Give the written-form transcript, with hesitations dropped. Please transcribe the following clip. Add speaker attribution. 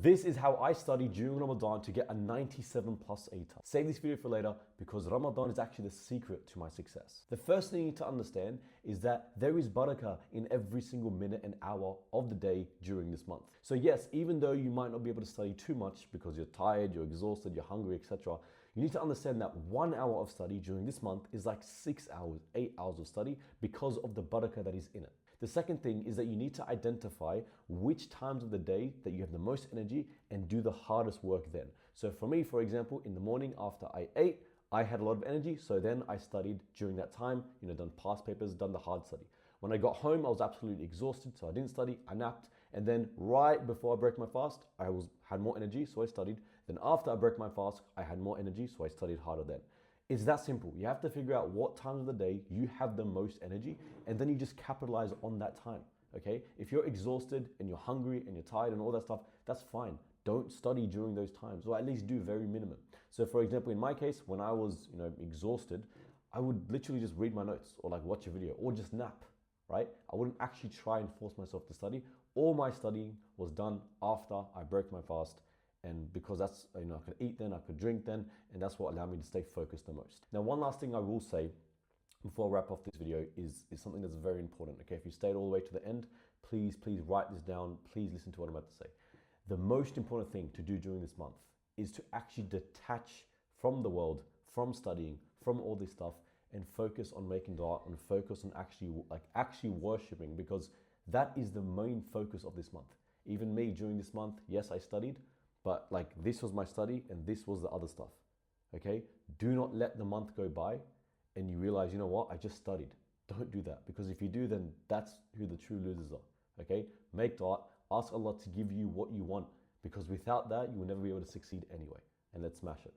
Speaker 1: This is how I study during Ramadan to get a 97 plus ATAR. Save this video for later because Ramadan is actually the secret to my success. The first thing you need to understand is that there is barakah in every single minute and hour of the day during this month. So yes, even though you might not be able to study too much because you're tired, you're exhausted, you're hungry, etc., you need to understand that 1 hour of study during this month is like 6 hours, 8 hours of study because of the barakah that is in it. The second thing is that you need to identify which times of the day that you have the most energy and do the hardest work then. So for me, for example, in the morning after I ate, I had a lot of energy, so then I studied during that time, done past papers, done the hard study. When I got home, I was absolutely exhausted, so I didn't study, I napped, and then right before I broke my fast, I had more energy, so I studied. Then after I broke my fast, I had more energy, so I studied harder then. It's that simple. You have to figure out what time of the day you have the most energy, and then you just capitalize on that time, okay? If you're exhausted and you're hungry and you're tired and all that stuff, that's fine. Don't study during those times, or at least do very minimum. So for example, in my case, when I was exhausted, I would literally just read my notes or like watch a video or just nap, right? I wouldn't actually try and force myself to study. All my studying was done after I broke my fast. And because that's, I could eat then, I could drink then, and that's what allowed me to stay focused the most. Now, one last thing I will say before I wrap off this video is something that's very important, okay? If you stayed all the way to the end, please write this down. Please listen to what I'm about to say. The most important thing to do during this month is to actually detach from the world, from studying, from all this stuff, and focus on making dua, and focus on actually worshiping, because that is the main focus of this month. Even me during this month, yes, I studied, but this was my study and this was the other stuff, okay? Do not let the month go by and you realize, you know what, I just studied. Don't do that, because if you do, then that's who the true losers are, okay? Make dua, ask Allah to give you what you want, because without that, you will never be able to succeed anyway. And let's smash it.